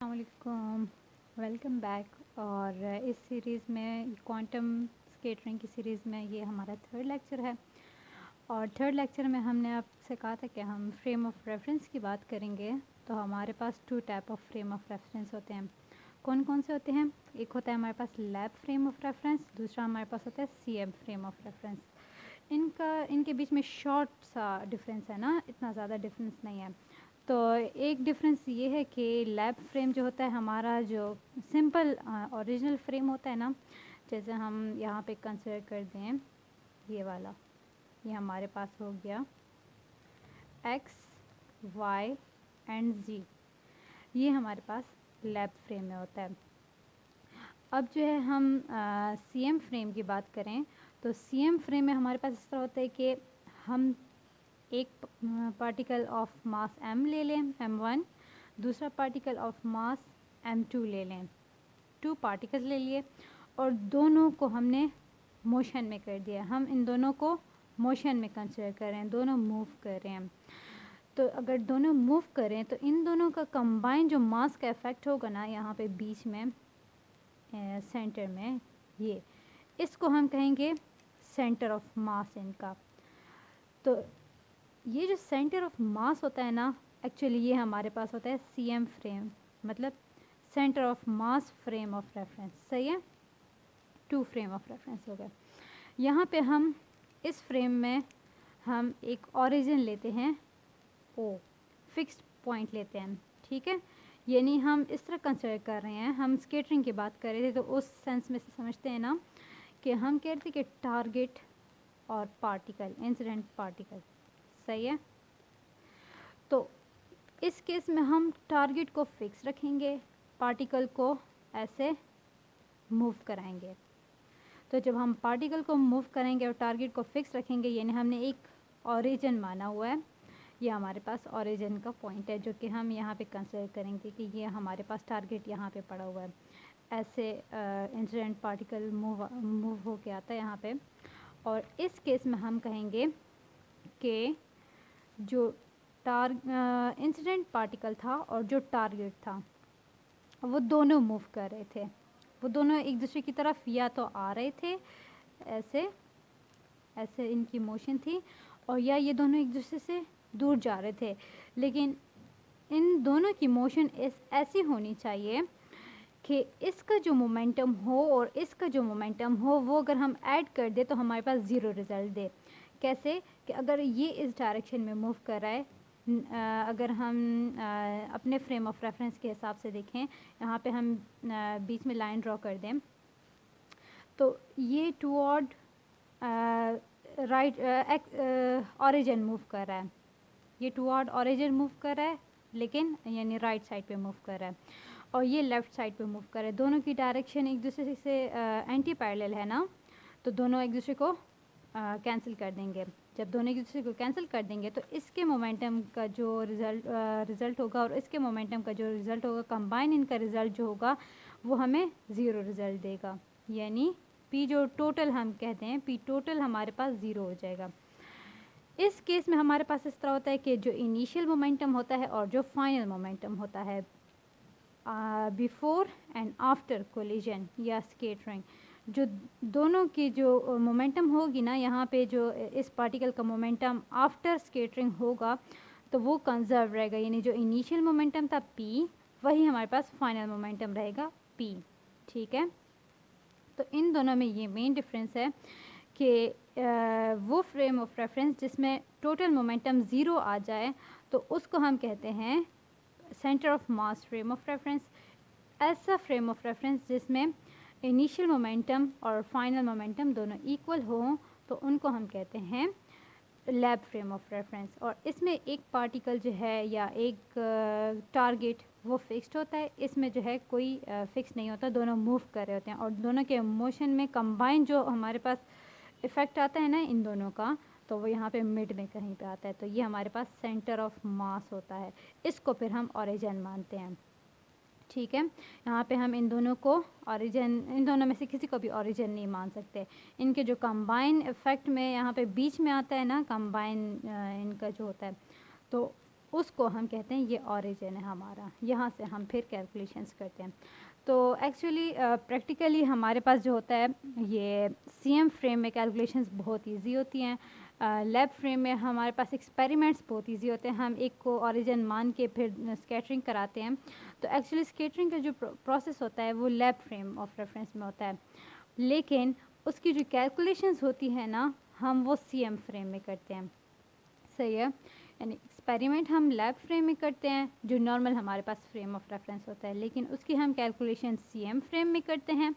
अस्सलाम welcome back. और इस सीरीज़ में क्वांटम स्केटरिंग की सीरीज़ में ये हमारा थर्ड लेक्चर है। और थर्ड लेक्चर में हमने आपसे कहा था कि हम फ्रेम ऑफ रेफरेंस की बात करेंगे। तो हमारे पास two type of frame of reference होते हैं। कौन कौन से होते हैं? एक होता है हमारे पास लैब फ्रेम ऑफ रेफरेंस, दूसरा हमारे पास होता है सीएम फ्रेम ऑफ रेफरेंस। इनके बीच में शॉर्ट सा डिफरेंस है ना, इतना ज़्यादा डिफरेंस नहीं है। तो एक डिफरेंस ये है कि लैब फ्रेम जो होता है हमारा, जो सिंपल ओरिजिनल फ्रेम होता है ना, जैसे हम यहाँ पे कंसिडर कर दें ये वाला, ये हमारे पास हो गया एक्स वाई एंड जी, ये हमारे पास लैब फ्रेम में होता है। अब जो है हम सीएम फ्रेम की बात करें तो सीएम फ्रेम में हमारे पास इस तरह होता है कि हम एक पार्टिकल ऑफ मास m ले लें m1, दूसरा पार्टिकल ऑफ मास m2 ले लें। टू पार्टिकल्स ले लिए और दोनों को हमने मोशन में कर दिया। हम इन दोनों को मोशन में कंसिडर करें, दोनों मूव कर रहे हैं। तो अगर दोनों मूव करें तो इन दोनों का कंबाइन जो मास का इफ़ेक्ट होगा ना, यहाँ पे बीच में सेंटर में, ये इसको हम कहेंगे सेंटर ऑफ मास इनका। तो ये जो सेंटर ऑफ मास होता है ना, एक्चुअली ये हमारे पास होता है सीएम फ्रेम, मतलब centre of mass frame of reference. सही है, टू फ्रेम ऑफ रेफरेंस हो गया। यहाँ पे हम इस फ्रेम में हम एक ओरिजिन लेते हैं, ओ फिक्स्ड पॉइंट लेते हैं, ठीक है। यानी हम इस तरह कंसिडर कर रहे हैं, हम स्केटरिंग की बात कर रहे थे तो उस सेंस में से समझते हैं ना कि हम कहते हैं कि टारगेट और पार्टिकल, इंसिडेंट पार्टिकल। सही है। तो इस केस में हम टारगेट को फिक्स रखेंगे, पार्टिकल को ऐसे मूव कराएंगे। तो जब हम पार्टिकल को मूव करेंगे और टारगेट को फिक्स रखेंगे, यानी हमने एक ओरिजिन माना हुआ है, ये हमारे पास ओरिजिन का पॉइंट है जो कि हम यहाँ पे कंसिडर करेंगे कि ये हमारे पास टारगेट यहाँ पे पड़ा हुआ है। ऐसे इंसिडेंट पार्टिकल मूव हो के आता है यहाँ पे। और इस केस में हम कहेंगे कि जो इंसिडेंट पार्टिकल था और जो टारगेट था वो दोनों मूव कर रहे थे, वो दोनों एक दूसरे की तरफ या तो आ रहे थे, ऐसे ऐसे इनकी मोशन थी, और या ये दोनों एक दूसरे से दूर जा रहे थे। लेकिन इन दोनों की मोशन ऐसी होनी चाहिए कि इसका जो मोमेंटम हो और इसका जो मोमेंटम हो वो अगर हम ऐड कर दे तो हमारे पास ज़ीरो रिज़ल्ट दे। कैसे कि अगर ये इस डायरेक्शन में मूव कर रहा है, अगर हम अपने फ्रेम ऑफ रेफरेंस के हिसाब से देखें, यहाँ पे हम बीच में लाइन ड्रॉ कर दें तो ये टुवर्ड राइट ओरिजिन मूव कर रहा है, ये टुवर्ड ओरिजिन मूव कर रहा है, लेकिन यानी राइट साइड पे मूव कर रहा है, और ये लेफ़्ट साइड पे मूव कर रहा है। दोनों की डायरेक्शन एक दूसरे से एंटी पैरेलल है ना, तो दोनों एक दूसरे को कैंसिल कर देंगे। जब दोनों एक दूसरे को कैंसिल कर देंगे तो इसके मोमेंटम का जो रिज़ल्ट होगा और इसके मोमेंटम का जो रिज़ल्ट होगा, कंबाइन इनका रिज़ल्ट जो होगा वो हमें ज़ीरो रिज़ल्ट देगा। यानी पी जो टोटल हम कहते हैं, पी टोटल हमारे पास ज़ीरो हो जाएगा। इस केस में हमारे पास इस तरह होता है कि जो इनिशियल मोमेंटम होता है और जो फाइनल मोमेंटम होता है बिफोर एंड आफ्टर कोलिजन या स्केटरिंग, जो दोनों की जो मोमेंटम होगी ना, यहाँ पे जो इस पार्टिकल का मोमेंटम आफ्टर स्केटरिंग होगा तो वो कंजर्व रहेगा। यानी जो इनिशियल मोमेंटम था p, वही हमारे पास फाइनल मोमेंटम रहेगा p, ठीक है। तो इन दोनों में ये मेन डिफरेंस है कि वो फ्रेम ऑफ रेफरेंस जिसमें टोटल मोमेंटम ज़ीरो आ जाए तो उसको हम कहते हैं centre of mass frame of reference. ऐसा फ्रेम ऑफ रेफरेंस जिसमें इनिशियल मोमेंटम और फाइनल मोमेंटम दोनों इक्वल हों तो उनको हम कहते हैं लैब फ्रेम ऑफ रेफरेंस। और इसमें एक पार्टिकल जो है या एक टारगेट वो फिक्स्ड होता है, इसमें जो है कोई फिक्स नहीं होता, दोनों मूव कर रहे होते हैं और दोनों के मोशन में कंबाइन जो हमारे पास इफ़ेक्ट आता है ना इन दोनों का, तो वो यहाँ पे मिड में कहीं पे आता है। तो ये हमारे पास सेंटर ऑफ मास होता है, इसको फिर हम ओरिजिन मानते हैं, ठीक है। यहाँ पे हम इन दोनों को ओरिजिन, इन दोनों में से किसी को भी ओरिजिन नहीं मान सकते। इनके जो कंबाइन इफ़ेक्ट में यहाँ पे बीच में आता है ना, कंबाइन इनका जो होता है, तो उसको हम कहते हैं ये ओरिजिन है हमारा, यहाँ से हम फिर कैलकुलेशंस करते हैं। तो एक्चुअली प्रैक्टिकली हमारे पास जो होता है ये सीएम फ्रेम में कैलकुलेशंस बहुत इजी होती हैं। लैब फ्रेम में हमारे पास एक्सपेरिमेंट्स बहुत इजी होते हैं, हम एक को ओरिजिन मान के फिर स्कैटरिंग कराते हैं। तो एक्चुअली स्कैटरिंग का जो प्रोसेस होता है वो लैब फ्रेम ऑफ रेफरेंस में होता है, लेकिन उसकी जो कैलकुलेशंस होती है ना हम वो सीएम फ्रेम में करते हैं। सही है, यानी एक्सपेरिमेंट हम लैब फ्रेम में करते हैं जो नॉर्मल हमारे पास फ्रेम ऑफ रेफरेंस होता है, लेकिन उसकी हम कैलकुलेशन सीएम फ्रेम में करते हैं।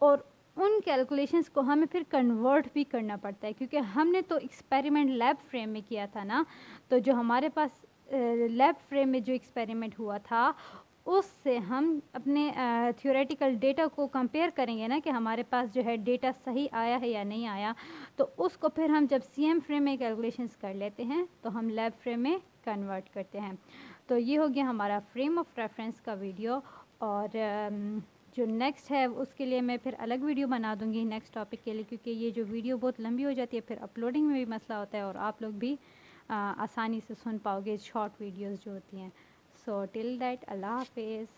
और उन कैलकुलेशंस को हमें फिर कन्वर्ट भी करना पड़ता है, क्योंकि हमने तो एक्सपेरिमेंट लैब फ्रेम में किया था ना, तो जो हमारे पास लैब फ्रेम में जो एक्सपेरिमेंट हुआ था उससे हम अपने थ्योरेटिकल डेटा को कंपेयर करेंगे ना कि हमारे पास जो है डेटा सही आया है या नहीं आया। तो उसको फिर हम जब सीएम फ्रेम में कैलकुलेशंस कर लेते हैं तो हम लैब फ्रेम में कन्वर्ट करते हैं। तो ये हो गया हमारा फ्रेम ऑफ रेफरेंस का वीडियो। और जो नेक्स्ट है उसके लिए मैं फिर अलग वीडियो बना दूंगी नेक्स्ट टॉपिक के लिए, क्योंकि ये जो वीडियो बहुत लंबी हो जाती है फिर अपलोडिंग में भी मसला होता है और आप लोग भी आसानी से सुन पाओगे शॉर्ट वीडियोस जो होती हैं। सो टिल दैट, अल्लाह हाफिज़।